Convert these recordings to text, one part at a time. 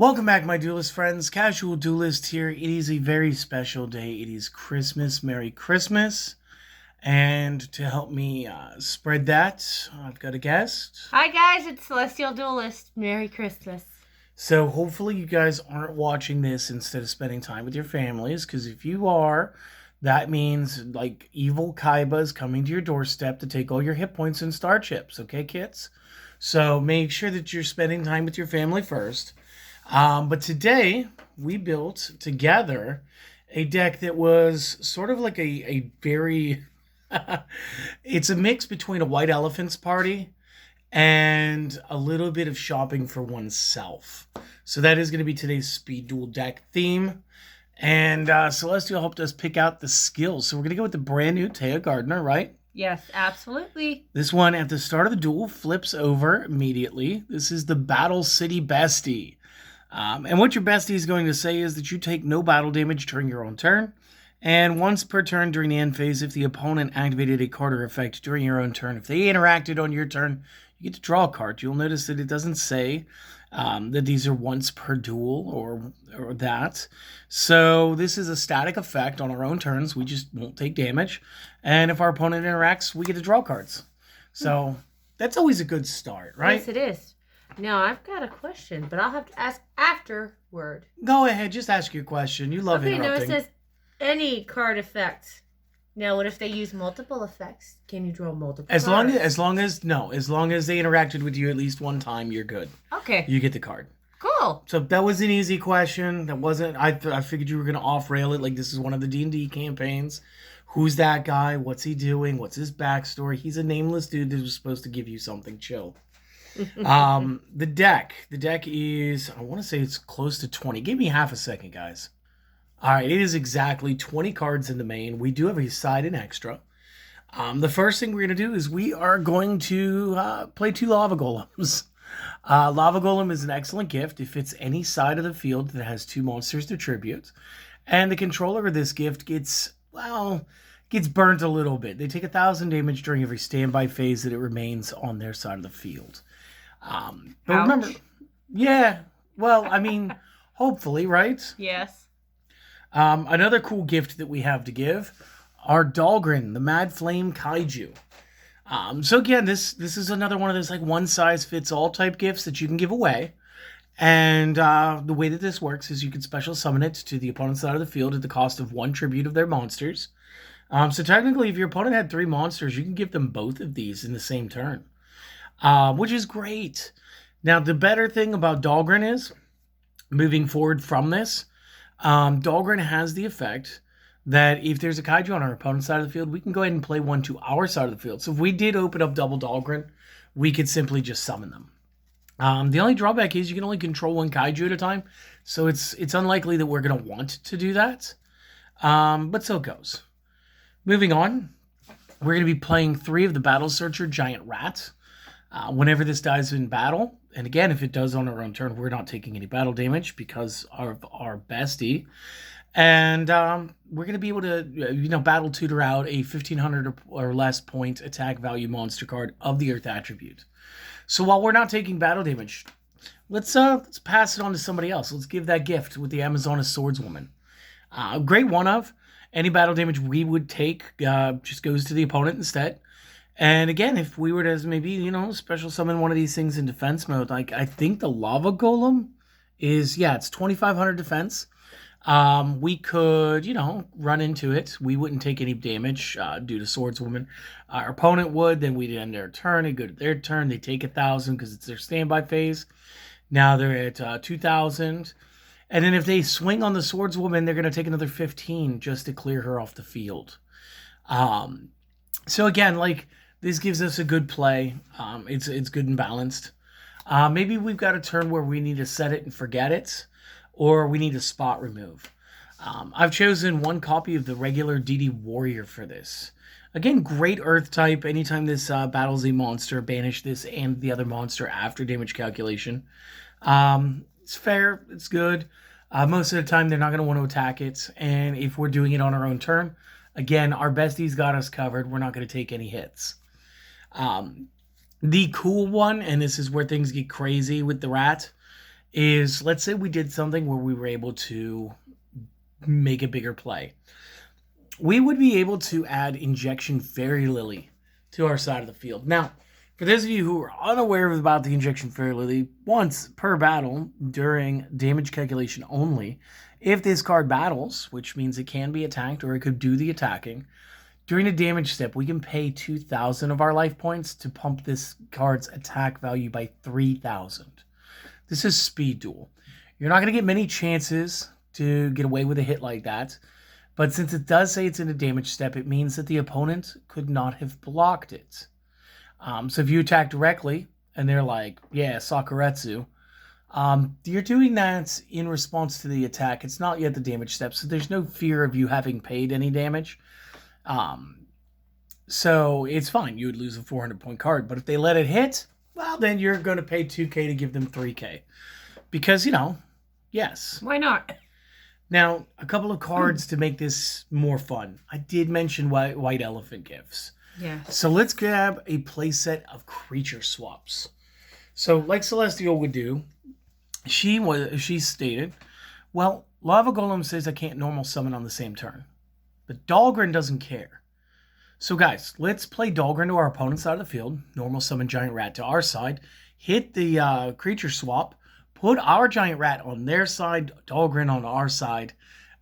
Welcome back, my duelist friends. Casual Duelist here. It is a very special day. It is Christmas. Merry Christmas. And to help me spread that, I've got a guest. Hi guys, it's Celestial Duelist. Merry Christmas. So hopefully you guys aren't watching this instead of spending time with your families, because if you are, that means like evil Kaiba's coming to your doorstep to take all your hit points and star chips, okay, kids? So make sure that you're spending time with your family first. But today we built together a deck that was sort of like a very it's a mix between a white elephants party and a little bit of shopping for oneself. So that is going to be today's speed duel deck theme. And Celestial helped us pick out the skills. So we're going to go with the brand new Taya Gardner, right? Yes, absolutely. This one at the start of the duel flips over immediately. This is the Battle City Bestie. And what your bestie is going to say is that you take no battle damage during your own turn. And once per turn during the end phase, if the opponent activated a card or effect during your own turn, if they interacted on your turn, you get to draw a card. You'll notice that it doesn't say that these are once per duel or that. So this is a static effect on our own turns. We just won't take damage. And if our opponent interacts, we get to draw cards. So that's always a good start, right? Yes, it is. Now, I've got a question, but I'll have to ask afterward. Go ahead, just ask your question. You love Okay, now it interrupting. says any card effect. Now, what if they use multiple effects? Can you draw multiple As cards? long as they interacted with you at least one time, you're good. Okay, You get the card. cool. So that was an easy question. That wasn't. I figured you were gonna off rail it. Like this is one of the D&D campaigns. Who's that guy? What's he doing? What's his backstory? He's a nameless dude that was supposed to give you something. Chill. The deck. The deck is. I want to say it's close to 20. Give me half a second, guys. All right, it is exactly 20 cards in the main. We do have a side and extra. The first thing we're going to do is we are going to play 2 Lava Golems. Lava Golem is an excellent gift if it's any side of the field that has 2 monsters to tribute. And the controller of this gift gets burnt a little bit. They take 1,000 damage during every standby phase that it remains on their side of the field. But Ouch. remember, yeah, well, I mean, hopefully, right? Yes. Another cool gift that we have to give are Dahlgren, the Mad Flame Kaiju. So again, this is another one of those like one size fits all type gifts that you can give away. And the way that this works is you can special summon it to the opponent's side of the field at the cost of 1 tribute of their monsters. So technically, if your opponent had 3 monsters, you can give them both of these in the same turn, which is great. Now, the better thing about Dahlgren is, moving forward from this, Dahlgren has the effect that if there's a kaiju on our opponent's side of the field, we can go ahead and play one to our side of the field. So if we did open up double Dahlgren, we could simply just summon them. The only drawback is you can only control 1 kaiju at a time, so it's unlikely that we're going to want to do that. But so it goes. Moving on, we're going to be playing 3 of the Battle Searcher Giant Rat. Whenever this dies in battle, and again, if it does on our own turn, we're not taking any battle damage because of our bestie. And we're going to be able to, battle tutor out a 1,500 or less point attack value monster card of the Earth attribute. So while we're not taking battle damage, let's pass it on to somebody else. Let's give that gift with the Amazoness Swordswoman. Great one of. Any battle damage we would take just goes to the opponent instead. And again, if we were to maybe, special summon one of these things in defense mode, like I think the Lava Golem is, it's 2,500 defense. We could, run into it. We wouldn't take any damage due to Swordswoman. Our opponent would, then we'd end their turn. It'd go to their turn. They take 1,000 because it's their standby phase. Now they're at 2,000. And then if they swing on the Swordswoman, they're going to take another 15 just to clear her off the field. So again, this gives us a good play. It's good and balanced. Maybe we've got a turn where we need to set it and forget it, or we need to spot remove. I've chosen 1 copy of the regular DD Warrior for this. Again, great Earth type. Anytime this battles a monster, banish this and the other monster after damage calculation. It's fair. It's good. Most of the time, they're not going to want to attack it. And if we're doing it on our own turn, again, our besties got us covered. We're not going to take any hits. The cool one, and this is where things get crazy with the rat, is, let's say we did something where we were able to make a bigger play. We would be able to add Injection Fairy Lily to our side of the field. Now, for those of you who are unaware about the Injection Fairy Lily, once per battle during damage calculation only, if this card battles, which means it can be attacked or it could do the attacking, during a damage step, we can pay 2,000 of our life points to pump this card's attack value by 3,000. This is Speed Duel. You're not going to get many chances to get away with a hit like that, but since it does say it's in a damage step, it means that the opponent could not have blocked it. So if you attack directly, and they're like, yeah, Sakuretsu, you're doing that in response to the attack. It's not yet the damage step, so there's no fear of you having paid any damage. So it's fine. You would lose a 400-point card. But if they let it hit, well, then you're going to pay 2K to give them 3K. Because, yes. Why not? Now, a couple of cards to make this more fun. I did mention white elephant gifts. Yeah. So let's grab a playset of creature swaps. So like Celestial would do, she stated, well, Lava Golem says I can't normal summon on the same turn. But Dahlgren doesn't care. So guys, let's play Dahlgren to our opponent's side of the field. Normal summon Giant Rat to our side. Hit the creature swap. Put our Giant Rat on their side. Dahlgren on our side.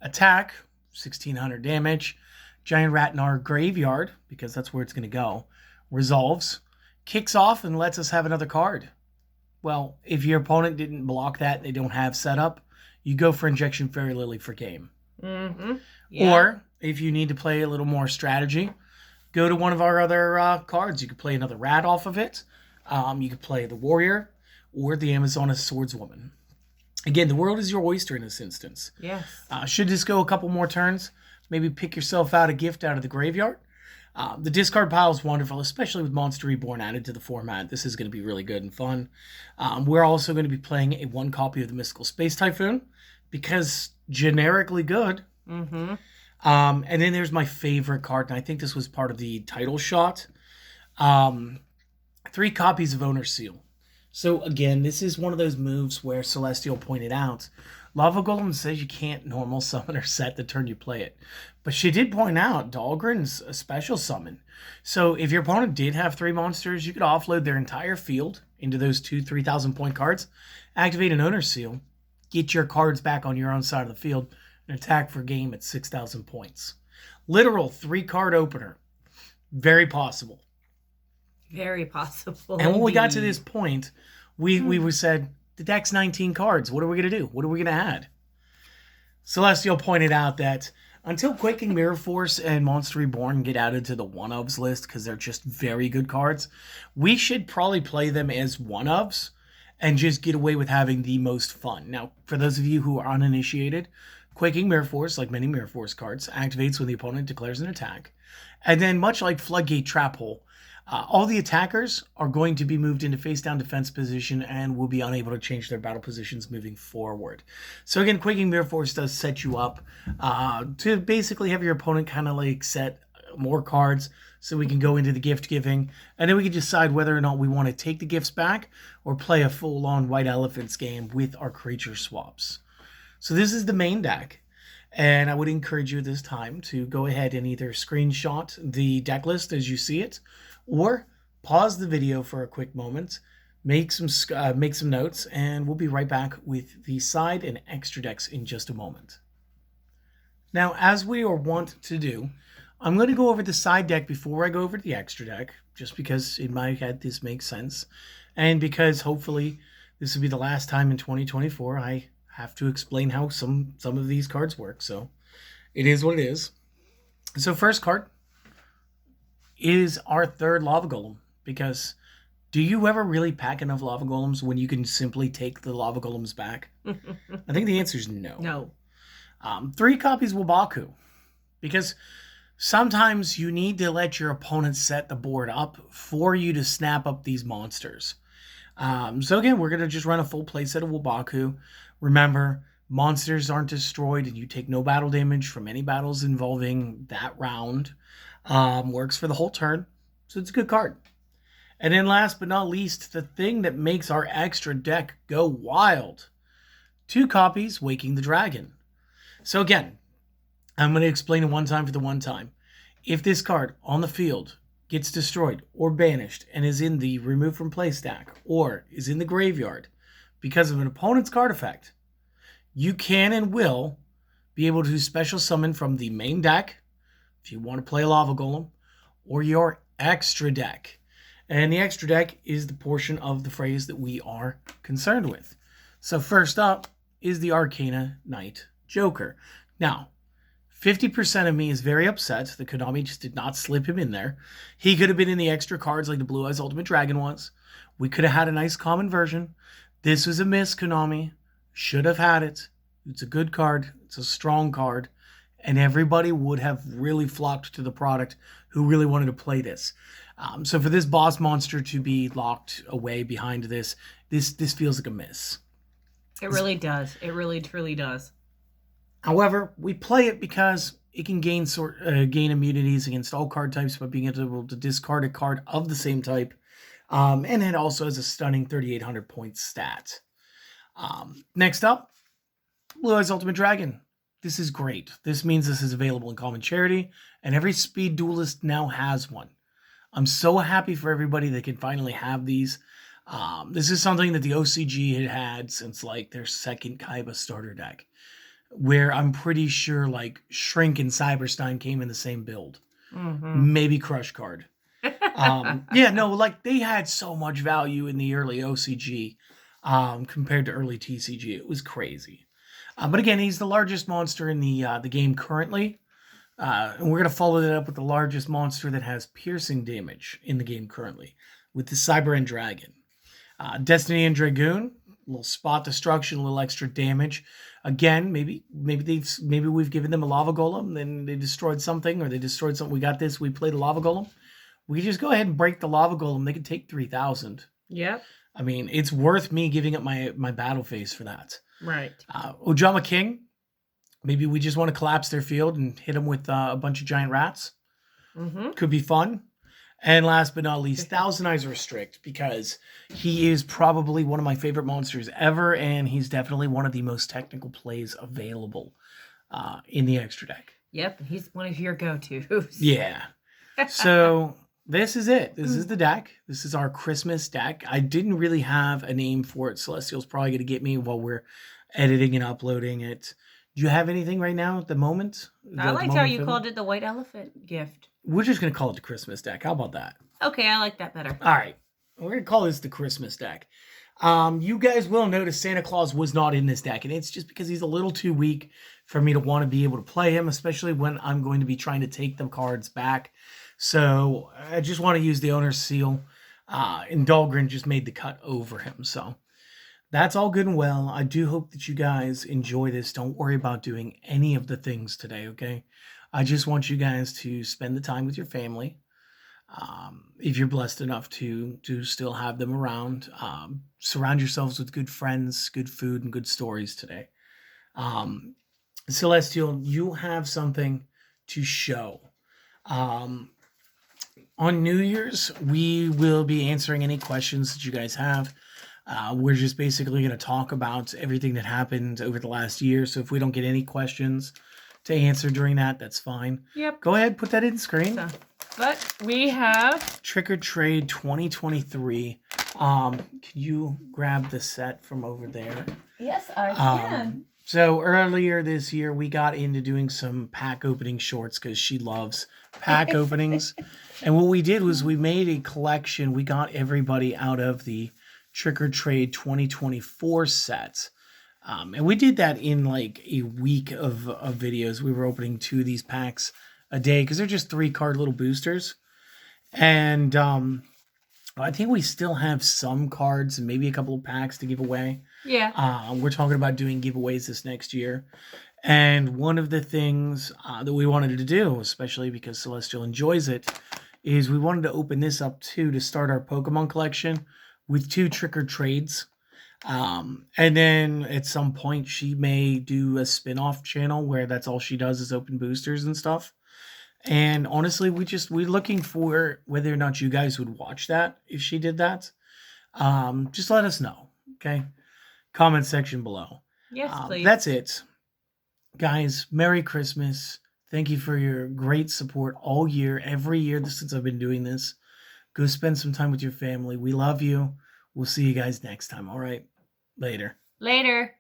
Attack. 1,600 damage. Giant Rat in our graveyard, because that's where it's going to go. Resolves. Kicks off and lets us have another card. Well, if your opponent didn't block that, they don't have setup, you go for Injection Fairy Lily for game. Mm-hmm. Yeah. Or, if you need to play a little more strategy, go to one of our other cards. You could play another rat off of it. You could play the Warrior or the Amazoness Swordswoman. Again, the world is your oyster in this instance. Yes. Should this go a couple more turns, maybe pick yourself out a gift out of the graveyard. The discard pile is wonderful, especially with Monster Reborn added to the format. This is going to be really good and fun. We're also going to be playing a 1 copy of the Mystical Space Typhoon because generically good. Mm-hmm. And then there's my favorite card, and I think this was part of the title shot. 3 copies of Owner's Seal. So again, this is one of those moves where Celestial pointed out, Lava Golem says you can't normal summon or set the turn you play it. But she did point out Dahlgren's a special summon. So if your opponent did have 3 monsters, you could offload their entire field into those 2 3,000-point cards, activate an Owner's Seal, get your cards back on your own side of the field, and attack for game at 6,000 points. Literal 3-card opener. Very possible. Very possible. And when we got to this point, we said, the deck's 19 cards. What are we going to do? What are we going to add? Celestial pointed out that until Quaking Mirror Force and Monster Reborn get added to the one-ofs list, because they're just very good cards, we should probably play them as one-ofs and just get away with having the most fun. Now, for those of you who are uninitiated, Quaking Mirror Force, like many Mirror Force cards, activates when the opponent declares an attack. And then, much like Floodgate Trap Hole, all the attackers are going to be moved into face-down defense position and will be unable to change their battle positions moving forward. So again, Quaking Mirror Force does set you up to basically have your opponent kind of like set more cards so we can go into the gift giving. And then we can decide whether or not we want to take the gifts back or play a full-on White Elephants game with our creature swaps. So this is the main deck. And I would encourage you at this time to go ahead and either screenshot the deck list as you see it, or pause the video for a quick moment, make some notes, and we'll be right back with the side and extra decks in just a moment. Now, as we are wont to do, I'm going to go over the side deck before I go over the extra deck, just because in my head this makes sense, and because hopefully this will be the last time in 2024 I have to explain how some of these cards work. So it is what it is. So first card is our 3rd Lava Golem, because do you ever really pack enough Lava Golems when you can simply take the Lava Golems back? I think the answer is no. No. 3 copies Wabaku, because sometimes you need to let your opponent set the board up for you to snap up these monsters. So again, we're going to just run a full playset of Wabaku. Remember, monsters aren't destroyed and you take no battle damage from any battles involving that round. Works for the whole turn, so it's a good card. And then last but not least, the thing that makes our extra deck go wild 2 copies, Waking the Dragon. So again, I'm going to explain it one time for the one time. If this card on the field gets destroyed or banished and is in the remove from play stack or is in the graveyard because of an opponent's card effect, you can and will be able to special summon from the main deck if you want to play Lava Golem or your extra deck. And the extra deck is the portion of the phrase that we are concerned with. So first up is the Arcana Knight Joker. Now, 50% of me is very upset that Konami just did not slip him in there. He could have been in the extra cards like the Blue Eyes Ultimate Dragon was. We could have had a nice common version. This was a miss, Konami. Should have had it. It's a good card. It's a strong card. And everybody would have really flocked to the product who really wanted to play this. So for this boss monster to be locked away behind this feels like a miss. It really does. It really, truly does. However, we play it because it can gain immunities against all card types by being able to discard a card of the same type. And it also has a stunning 3,800 point stat. Next up, Blue Eyes Ultimate Dragon. This is great. This means this is available in Common Charity, and every speed duelist now has one. I'm so happy for everybody that can finally have these. This is something that the OCG had since like their second Kaiba starter deck, where I'm pretty sure like Shrink and Cyberstein came in the same build. Mm-hmm. Maybe Crush Card. Yeah, no, like they had so much value in the early OCG compared to early TCG. It was crazy. But again, he's the largest monster in the game currently. And we're going to follow that up with the largest monster that has piercing damage in the game currently, with the Cyber End Dragon. Destiny and Dragoon, a little spot destruction, a little extra damage. Again, maybe we've given them a Lava Golem, then they destroyed something, or they destroyed something. We got this, we played a Lava Golem. We just go ahead and break the Lava Golem. They can take 3,000. Yep. I mean, it's worth me giving up my battle phase for that. Right. Ojama King. Maybe we just want to collapse their field and hit them with a bunch of giant rats. Mm-hmm. Could be fun. And last but not least, Thousand Eyes Restrict, because he is probably one of my favorite monsters ever, and he's definitely one of the most technical plays available in the extra deck. Yep, he's one of your go-tos. Yeah. So this is it. This is the deck. This is our Christmas deck. I didn't really have a name for it. Celestial's probably going to get me while we're editing and uploading it. Do you have anything right now at the moment? I liked how you called it the White Elephant Gift. We're just going to call it the Christmas deck. How about that? Okay, I like that better. All right. We're going to call this the Christmas deck. You guys will notice Santa Claus was not in this deck, and it's just because he's a little too weak for me to want to be able to play him, especially when I'm going to be trying to take the cards back. So I just want to use the owner's seal, and Dahlgren just made the cut over him. So that's all good and well. I do hope that you guys enjoy this. Don't worry about doing any of the things today, okay? I just want you guys to spend the time with your family. If you're blessed enough to still have them around, surround yourselves with good friends, good food, and good stories today. Celestial, you have something to show. On New Year's, we will be answering any questions that you guys have. We're just basically going to talk about everything that happened over the last year. So if we don't get any questions to answer during that, that's fine. Yep. Go ahead, put that in screen. So, but we have Trick or Trade 2023. Can you grab the set from over there? Yes, I can. So earlier this year, we got into doing some pack opening shorts because she loves pack openings. And what we did was we made a collection. We got everybody out of the Trick or Trade 2024 sets. And we did that in like a week of videos. We were opening 2 of these packs a day because they're just 3-card little boosters. And I think we still have some cards and maybe a couple of packs to give away. yeah. We're talking about doing giveaways this next year. And one of the things that we wanted to do, especially because Celestial enjoys it, is we wanted to open this up too to start our Pokemon collection with 2 Trick or Trades. And then at some point she may do a spin-off channel where that's all she does is open boosters and stuff. And honestly, we're looking for whether or not you guys would watch that if she did that. Just let us know, okay? Comment section below. Yes, please. That's it. Guys, Merry Christmas. Thank you for your great support all year, every year since I've been doing this. Go spend some time with your family. We love you. We'll see you guys next time. All right. Later. Later.